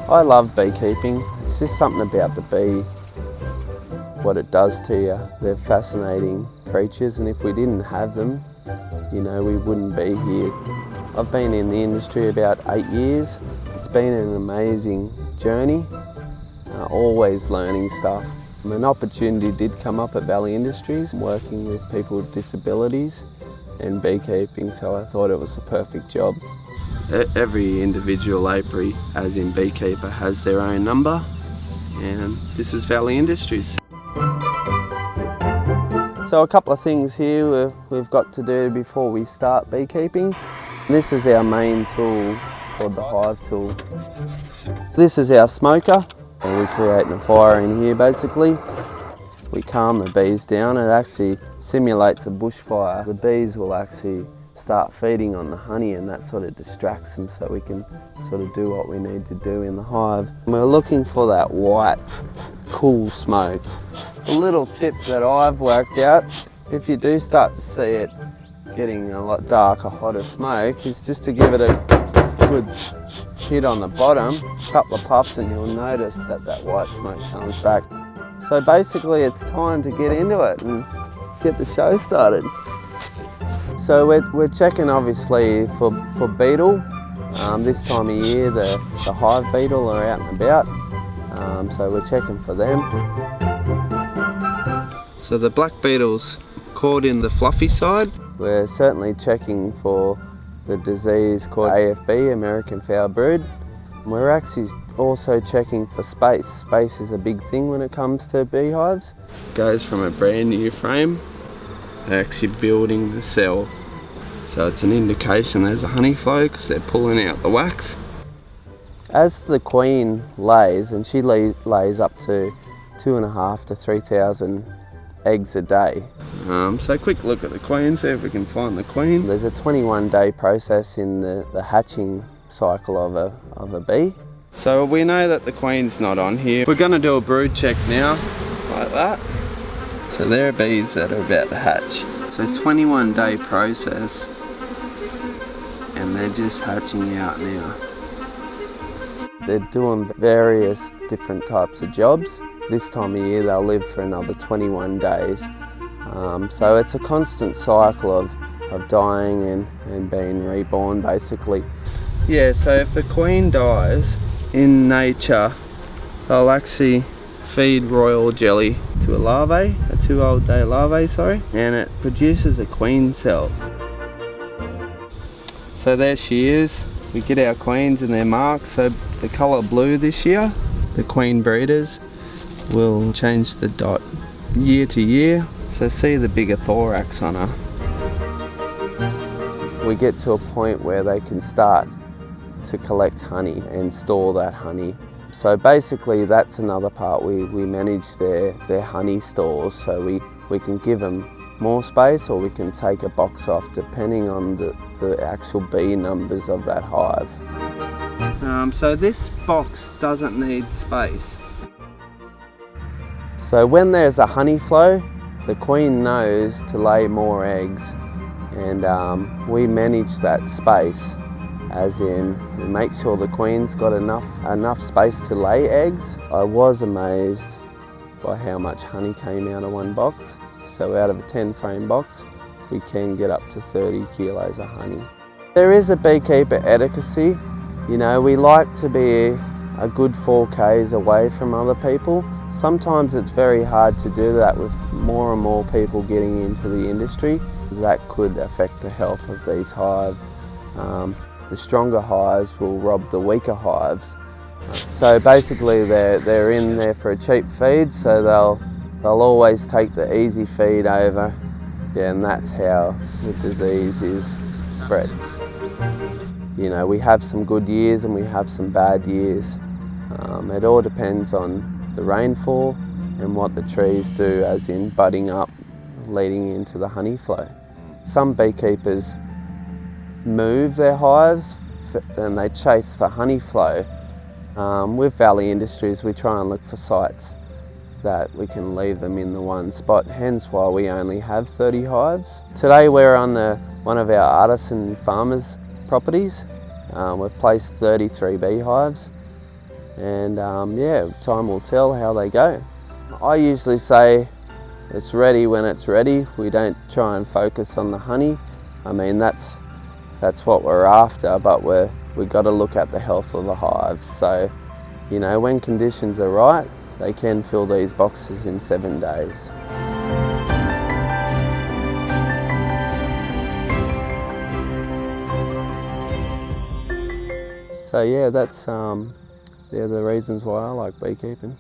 I love beekeeping. It's just something about the bee, what it does to you. They're fascinating creatures, and if we didn't have them, you know, we wouldn't be here. I've been in the industry about 8 years. It's been an amazing journey, always learning stuff. An opportunity did come up at Valley Industries, working with people with disabilities and beekeeping, so I thought it was the perfect job. Every individual apiary, as in beekeeper, has their own number, and this is Valley Industries. So a couple of things here we've got to do before we start beekeeping. This is our main tool called the hive tool. This is our smoker, and we're creating a fire in here basically. We calm the bees down. It actually simulates a bushfire. The bees will actually start feeding on the honey, and that sort of distracts them so we can sort of do what we need to do in the hive. We're looking for that white, cool smoke. A little tip that I've worked out, if you do start to see it getting a lot darker, hotter smoke, is just to give it a good hit on the bottom, a couple of puffs, and you'll notice that that white smoke comes back. So basically it's time to get into it and get the show started. So we're checking obviously for beetle. This time of year the hive beetle are out and about, so we're checking for them. So the black beetle's caught in the fluffy side. We're certainly checking for the disease called AFB, American Foul Brood. We're actually also checking for space. Space is a big thing when it comes to beehives. It goes from a brand new frame, they're actually building the cell. So it's an indication there's a honey flow because they're pulling out the wax. As the queen lays, and she lays up to 2,500 to 3,000 eggs a day. So quick look at the queen, see if we can find the queen. There's a 21-day process in the hatching cycle of a bee. So we know that the queen's not on here. We're going to do a brood check now, like that. So there are bees that are about to hatch. So 21-day process, and they're just hatching out now. They're doing various different types of jobs. This time of year they'll live for another 21 days. So it's a constant cycle of dying and being reborn basically. Yeah, so if the queen dies, in nature they'll actually feed royal jelly to a larvae, a 2-day larvae, sorry, and it produces a queen cell. So there she is. We get our queens and their marks. So the colour blue this year, the queen breeders will change the dot year to year. So see the bigger thorax on her. We get to a point where they can start to collect honey and store that honey. So basically that's another part. We manage their honey stores, so we can give them more space or we can take a box off depending on the actual bee numbers of that hive. So this box doesn't need space. So when there's a honey flow, the queen knows to lay more eggs, and we manage that space, as in we make sure the queen's got enough space to lay eggs. I was amazed by how much honey came out of one box. So out of a 10-frame box, we can get up to 30 kilos of honey. There is a beekeeper etiquette. You know, we like to be a good 4Ks away from other people. Sometimes it's very hard to do that with more and more people getting into the industry. That could affect the health of these hives. The stronger hives will rob the weaker hives. So basically they're in there for a cheap feed, so they'll always take the easy feed over. Yeah, and that's how the disease is spread. You know, we have some good years and we have some bad years. It all depends on the rainfall and what the trees do, as in budding up, leading into the honey flow. Some beekeepers move their hives and they chase the honey flow. With Valley Industries, we try and look for sites that we can leave them in the one spot, hence why we only have 30 hives. Today we're on one of our Artisan Farmers properties. We've placed 33 beehives, and yeah, time will tell how they go. I usually say it's ready when it's ready. We don't try and focus on the honey. I mean, that's what we're after, but we've got to look at the health of the hives. So, you know, when conditions are right, they can fill these boxes in 7 days. So yeah, they're the reasons why I like beekeeping.